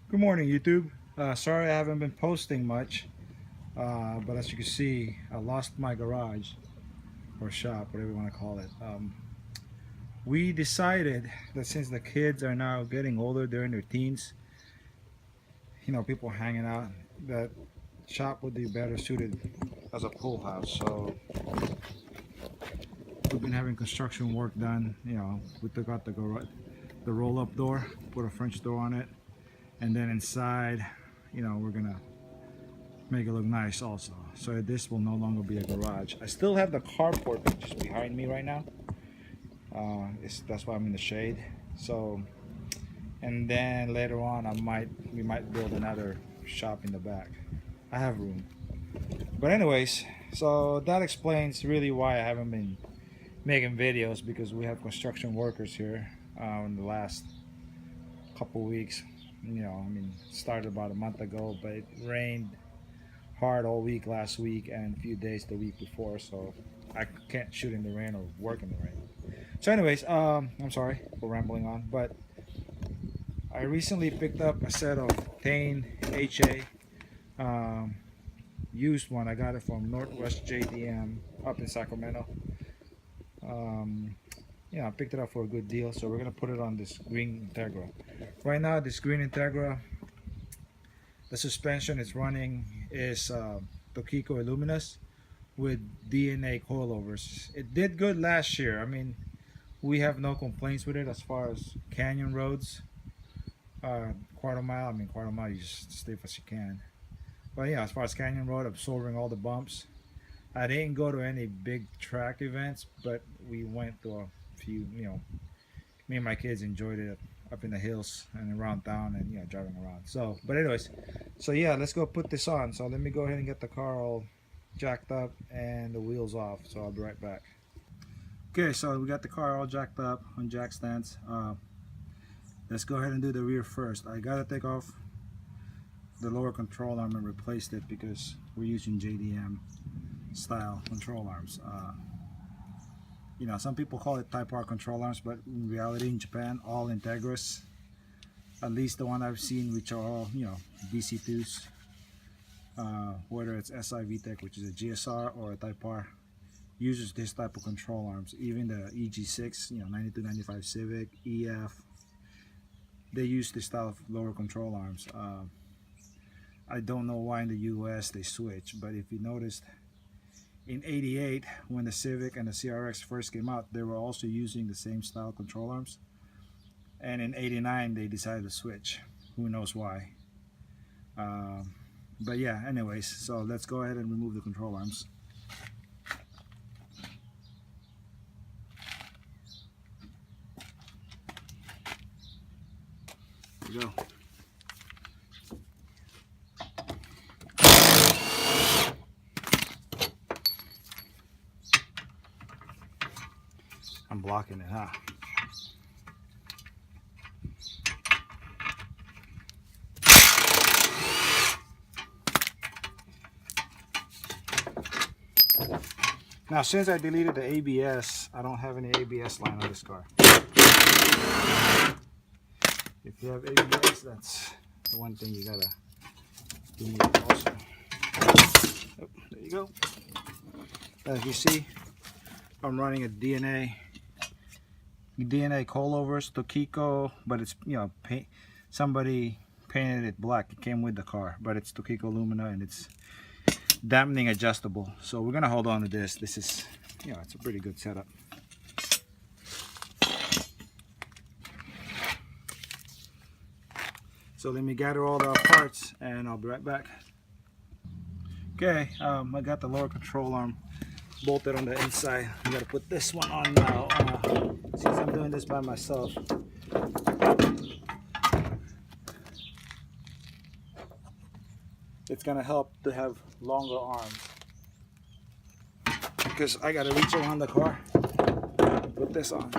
Good morning, YouTube. Sorry I haven't been posting much, but as you can see, I lost my garage or shop, whatever you want to call it. We decided that since the kids are now getting older, they're in their teens, people hanging out, that shop would be better suited as a pool house. So we've been having construction work done. We took out the roll-up door, put a French door on it, and then inside, we're gonna make it look nice also. So this will no longer be a garage. I still have the carport just behind me right now. That's why I'm in the shade. So, and then later on we might build another shop in the back. I have room. But anyways, so that explains really why I haven't been making videos, because we have construction workers here in the last couple weeks. It started about a month ago, but it rained hard all week last week and a few days the week before, so I can't shoot in the rain or work in the rain. So anyways, I'm sorry for rambling on, but I recently picked up a set of Tein HA used one. I got it from Northwest JDM up in Sacramento. I picked it up for a good deal, so we're gonna put it on this Green Integra. Right now, this Green Integra, the suspension it's running is Tokiko Illuminous with DNA coilovers. It did good last year. We have no complaints with it as far as canyon roads. Quarter mile, you just stay as you can. But yeah, as far as canyon road, absorbing all the bumps. I didn't go to any big track events, but we went to a few. Me and my kids enjoyed it up in the hills and around town, and driving around. So, but anyways, so yeah, let's go put this on. So let me go ahead and get the car all jacked up and the wheels off. So I'll be right back. Okay, so we got the car all jacked up on jack stands. Let's go ahead and do the rear first. I gotta take off the lower control arm and replace it because we're using JDM style control arms. Some people call it Type R control arms, but in reality in Japan, all Integras, at least the one I've seen, which are all DC2s, whether it's SI VTEC, which is a GSR, or a Type R, uses this type of control arms. Even the EG6, 9295 Civic, EF, they use this style of lower control arms. I don't know why in the US they switch, but if you noticed, in '88, when the Civic and the CRX first came out, they were also using the same style control arms. And in '89, they decided to switch. Who knows why? But yeah, anyways, so let's go ahead and remove the control arms. There we go. I'm blocking it, huh? Now, since I deleted the ABS, I don't have any ABS line on this car. If you have ABS, that's the one thing you need also. Oh, there you go. As you see, I'm running a DNA coilovers Tokiko, but it's somebody painted it black. It came with the car, but it's Tokiko Lumina and it's dampening adjustable. So we're gonna hold on to this. This is it's a pretty good setup. So let me gather all the parts and I'll be right back. Okay, I got the lower control arm bolted on the inside. I gotta put this one on now. Since I'm doing this by myself, it's gonna help to have longer arms because I gotta reach around the car and put this on.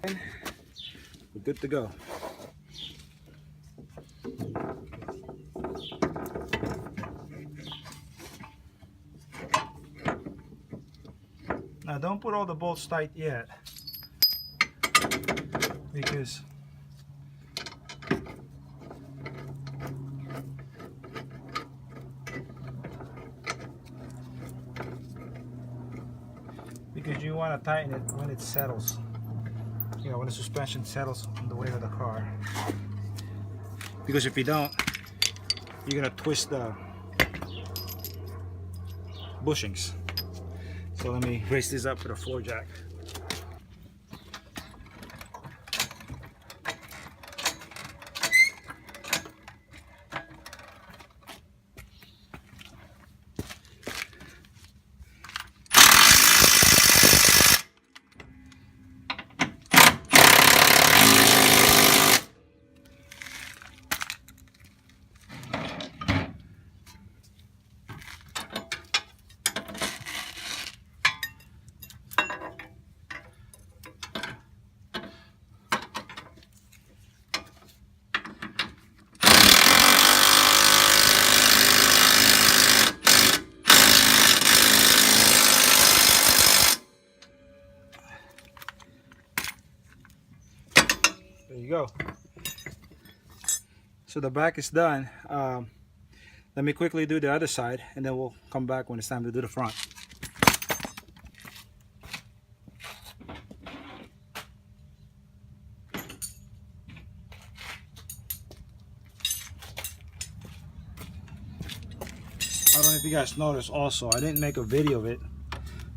And we're good to go. Now don't put all the bolts tight yet, because because you want to tighten it when it settles. You know, when the suspension settles on the weight of the car. Because if you don't, you're gonna twist the bushings. So let me raise this up with a floor jack. There you go. So the back is done. Let me quickly do the other side and then we'll come back when it's time to do the front. I don't know if you guys noticed also, I didn't make a video of it,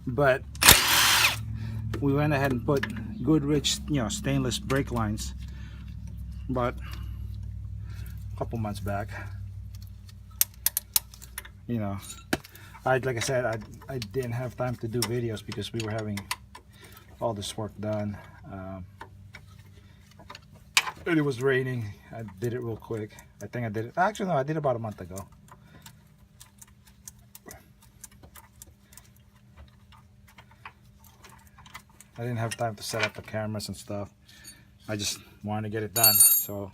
but we went ahead and put good rich, you know, stainless brake lines but a couple months back. You know, like I said, I didn't have time to do videos because we were having all this work done, and it was raining. I did it real quick. I think I did it, actually no, I did about a month ago. I didn't have time to set up the cameras and stuff. I just wanted to get it done, so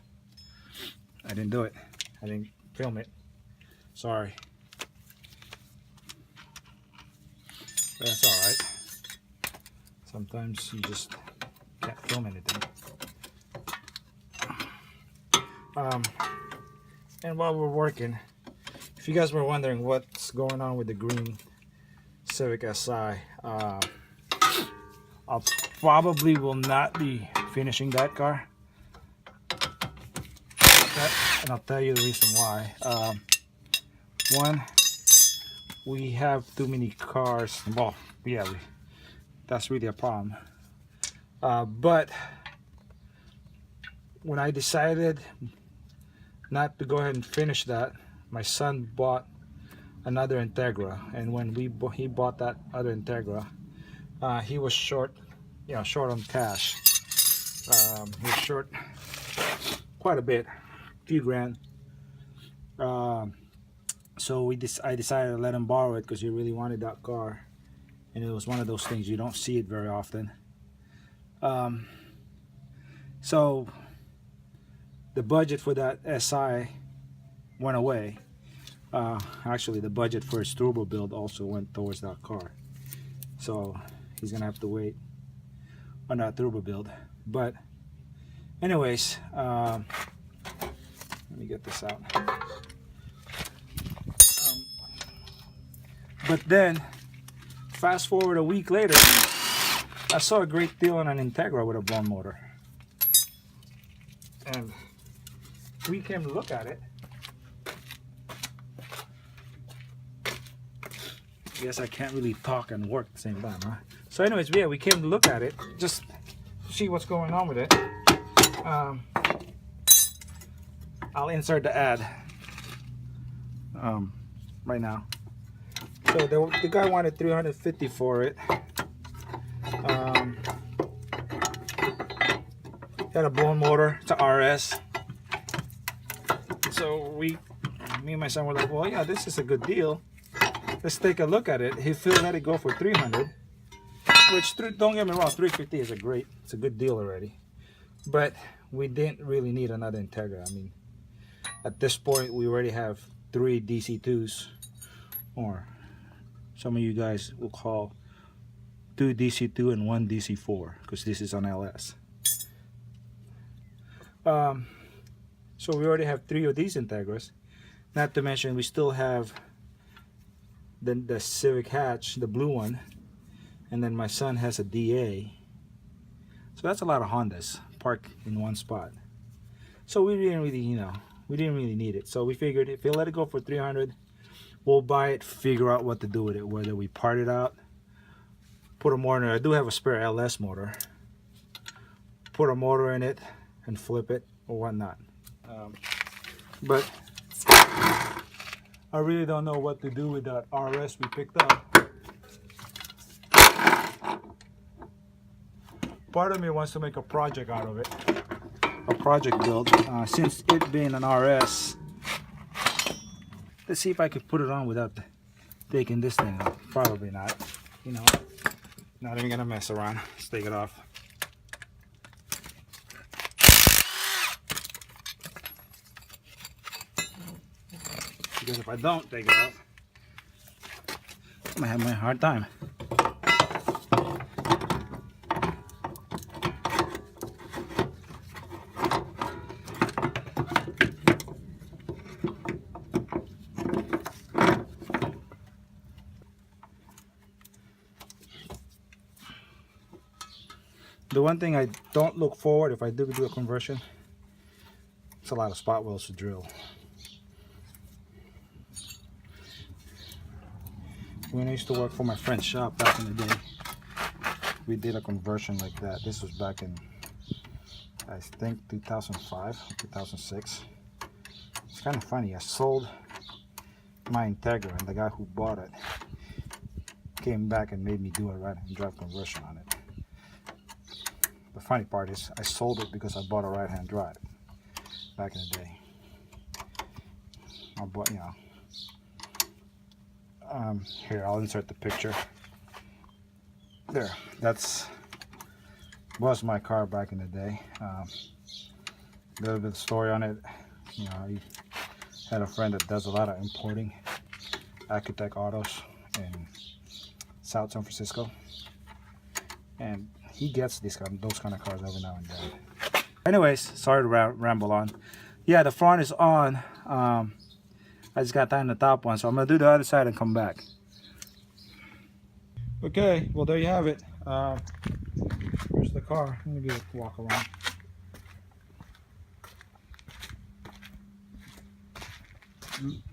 I didn't do it. I didn't film it. Sorry. But that's alright. Sometimes you just can't film anything. And while we're working, if you guys were wondering what's going on with the green Civic Si, I probably will not be finishing that car, and I'll tell you the reason why. One, we have too many cars. Well, yeah, that's really a problem. But when I decided not to go ahead and finish that, my son bought another Integra, and when he bought that other Integra, he was short, you know, short on cash. He was short quite a bit, a few grand. So I decided to let him borrow it because he really wanted that car, and it was one of those things you don't see it very often. So the budget for that SI went away. Actually, the budget for his turbo build also went towards that car. So he's gonna have to wait on that turbo build. But anyways, let me get this out. But then fast forward a week later, I saw a great deal on an Integra with a blown motor, and we came to look at it. Guess I can't really talk and work at the same time, huh? So anyways, yeah, we came to look at it just to see what's going on with it. I'll insert the ad right now. So the guy wanted $350 for it. Had a blown motor. It's a RS. So me and my son were like, well, yeah, this is a good deal. Let's take a look at it. He let it go for $300, which, don't get me wrong, $350 is it's a good deal already. But we didn't really need another Integra. I mean, at this point, we already have 3 DC2s, or some of you guys will call 2 DC2 and 1 DC4, because this is on LS. So we already have 3 of these Integras. Not to mention, we still have the Civic hatch, the blue one, and then my son has a DA. So that's a lot of Hondas parked in one spot. So we didn't really, we didn't really need it. So we figured if they let it go for 300, we'll buy it, figure out what to do with it, whether we part it out, put a motor in it. I do have a spare LS motor. Put a motor in it and flip it or whatnot. But I really don't know what to do with that RS we picked up. Part of me wants to make a project out of it, a project build. Since it being an RS, let's see if I could put it on without taking this thing off. Probably not. Not even gonna mess around. Let's take it off. Because if I don't take it off, I'm gonna have my hard time. The one thing I don't look forward if I do a conversion, it's a lot of spot welds to drill. When I used to work for my friend's shop back in the day, we did a conversion like that. This was back in, I think, 2005, 2006. It's kind of funny. I sold my Integra, and the guy who bought it came back and made me do a right-hand drive conversion on it. The funny part is I sold it because I bought a right-hand drive back in the day. I bought, here, I'll insert the picture. There, was my car back in the day. A little bit of story on it. I had a friend that does a lot of importing, Architect Autos in South San Francisco, and he gets those kind of cars every now and then. Anyways, sorry to ramble on. Yeah, the front is on. I just got time the top one, so I'm gonna do the other side and come back. Okay, well there you have it. Here's the car. Let me do a walk around.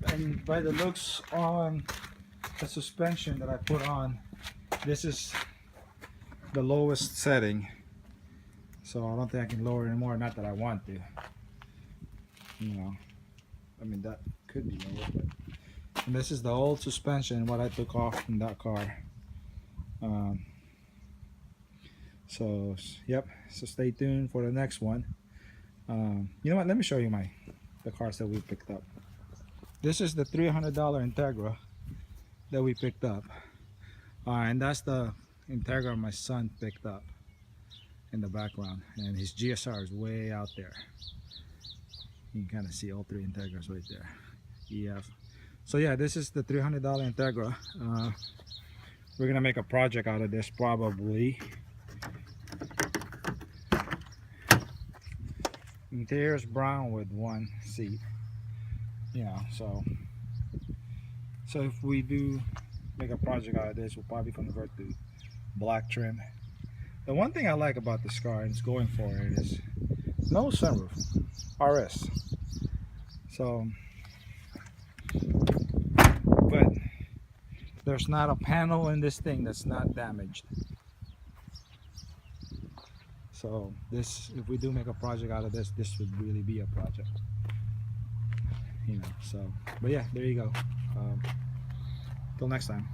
And by the looks on the suspension that I put on, this is the lowest setting. So I don't think I can lower it anymore. Not that I want to. I mean, that could be lower, but and this is the old suspension, what I took off from that car. So yep, so stay tuned for the next one. You know what, let me show you the cars that we picked up. This is the $300 Integra that we picked up, and that's the Integra my son picked up in the background, and his GSR is way out there. You can kind of see all three Integras right there. EF. So yeah, this is the $300 Integra. We're gonna make a project out of this probably. Interior's brown with one seat. So if we do make a project out of this, we'll probably convert to black trim. The one thing I like about this car, and it's going for it, is no sunroof. RS. So, but there's not a panel in this thing that's not damaged. So this, if we do make a project out of this, this would really be a project. So, but yeah, there you go. Till next time.